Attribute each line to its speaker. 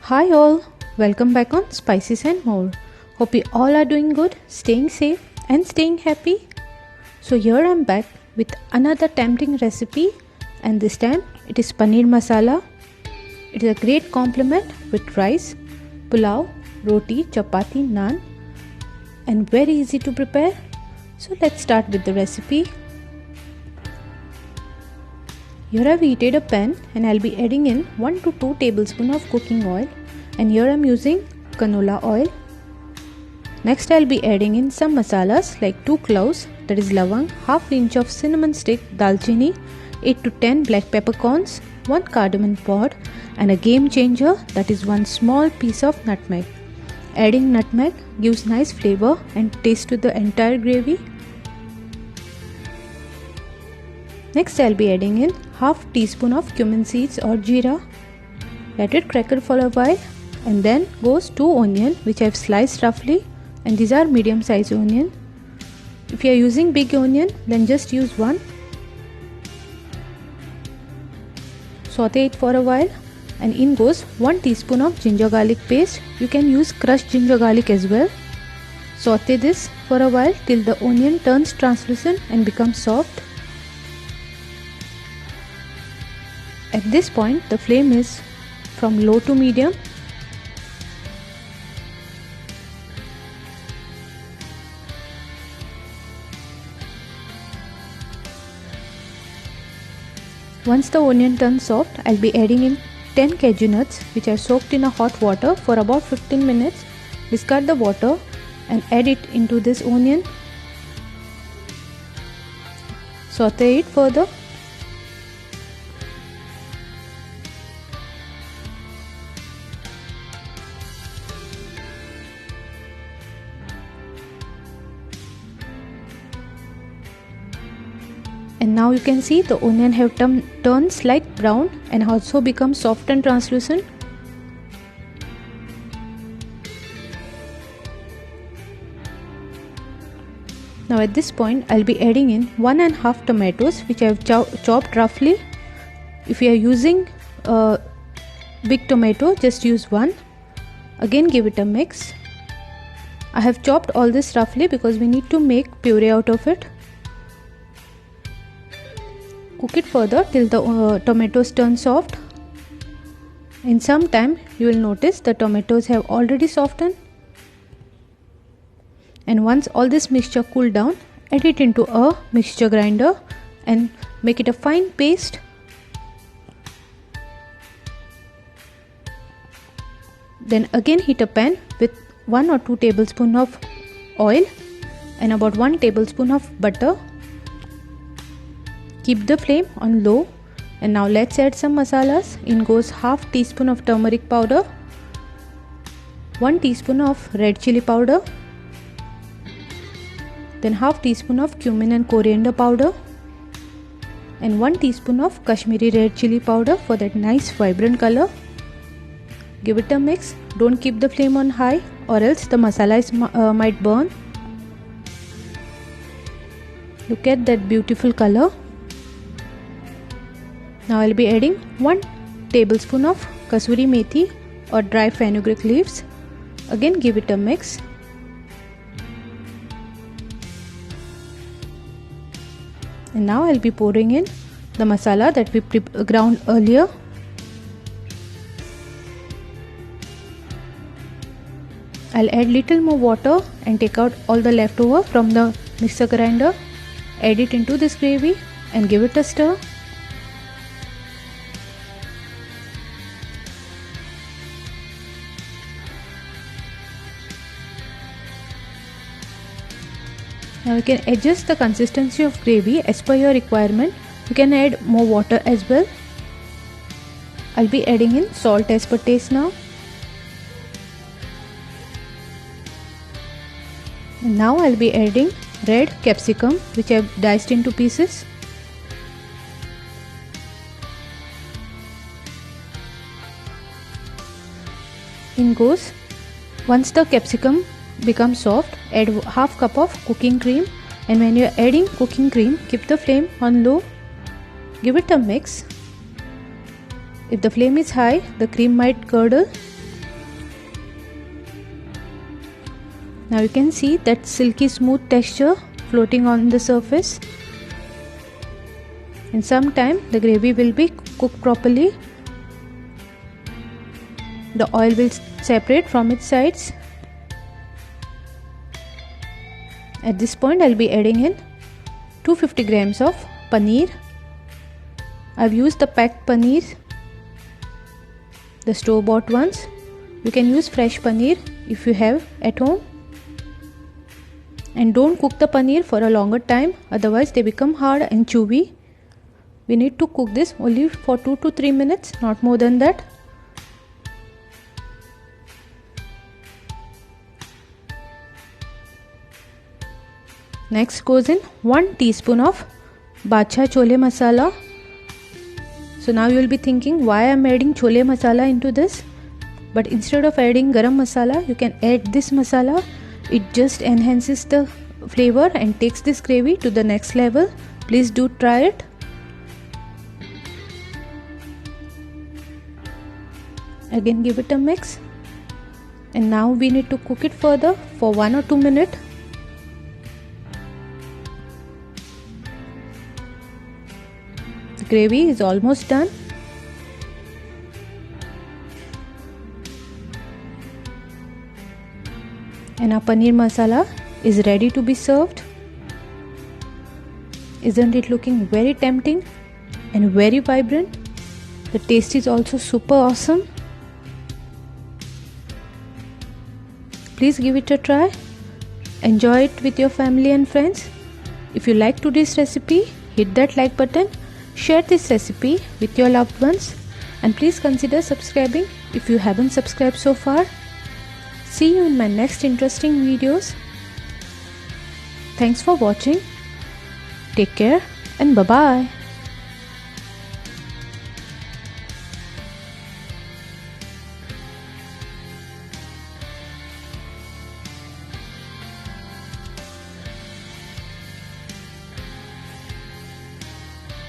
Speaker 1: Hi all, welcome back on Spices and More. Hope you all are doing good, staying safe and staying happy. So here I'm back with another tempting recipe, and this time it is paneer masala. It is a great complement with rice, pulao, roti, chapati, naan and very easy to prepare. So let's start with the recipe. Here I've heated a pan and I'll be adding in 1 to 2 tablespoons of cooking oil, and here I'm using canola oil. Next I'll be adding in some masalas like 2 cloves, that is lavang, half inch of cinnamon stick, dalchini, 8 to 10 black peppercorns, 1 cardamom pod and a game changer, that is 1 small piece of nutmeg. Adding nutmeg gives nice flavor and taste to the entire gravy. Next I'll be adding in half teaspoon of cumin seeds or jeera. Let it crackle for a while, and then goes 2 onion which I've sliced roughly, and these are medium size onion. If you are using big onion then just use 1. Saute it for a while, and in goes 1 teaspoon of ginger garlic paste. You can use crushed ginger garlic as well. Saute this for a while till the onion turns translucent and becomes soft. At this point the flame is from low to medium. Once the onion turns soft, I'll be adding in 10 cashew nuts which are soaked in a hot water for about 15 minutes. Discard the water and add it into this onion. Saute it further. And now you can see the onion have turned slight brown and also become soft and translucent. Now at this point I'll be adding in 1.5 tomatoes which I have chopped roughly. If you are using a big tomato, just use 1. Again give it a mix. I have chopped all this roughly because we need to make puree out of it. Cook it further till the tomatoes turn soft. In some time you will notice the tomatoes have already softened. And once all this mixture cool down, add it into a mixture grinder and make it a fine paste. Then again heat a pan with 1 or 2 tablespoons of oil and about 1 tablespoon of butter. Keep the flame on low, and now let's add some masalas. In goes half teaspoon of turmeric powder, 1 teaspoon of red chili powder, then half teaspoon of cumin and coriander powder, and 1 teaspoon of Kashmiri red chili powder for that nice vibrant color. Give it a mix. Don't keep the flame on high or else the masala might burn. Look at that beautiful color. Now I'll be adding 1 tablespoon of kasuri methi or dry fenugreek leaves. Again give it a mix. And now I'll be pouring in the masala that we ground earlier. I'll add little more water and take out all the leftover from the mixer grinder. Add it into this gravy and give it a stir. Now you can adjust the consistency of gravy as per your requirement. You can add more water as well. I'll be adding in salt as per taste now. And now I'll be adding red capsicum which I've diced into pieces. In goes, once the capsicum becomes soft, add half cup of cooking cream, and when you are adding cooking cream, keep the flame on low. Give it a mix. If the flame is high, the cream might curdle. Now you can see that silky smooth texture floating on the surface. In some time the gravy will be cooked properly. The oil will separate from its sides. At this point I'll be adding in 250 grams of paneer. I've used the packed paneer, the store-bought ones. You can use fresh paneer if you have at home. And don't cook the paneer for a longer time, otherwise they become hard and chewy. We need to cook this only for 2 to 3 minutes, not more than that. Next goes in 1 teaspoon of Badshah Chole Masala. So now you will be thinking why I am adding Chole Masala into this. But instead of adding Garam Masala, you can add this masala. It just enhances the flavor and takes this gravy to the next level. Please do try it. Again give it a mix. And now we need to cook it further for 1 or 2 minutes. The gravy is almost done. And our paneer masala is ready to be served. Isn't it looking very tempting and very vibrant? The taste is also super awesome. Please give it a try. Enjoy it with your family and friends. If you like today's recipe, hit that like button. Share this recipe with your loved ones. And please consider subscribing if you haven't subscribed so far. See you in my next interesting videos. Thanks for watching. Take care and bye-bye.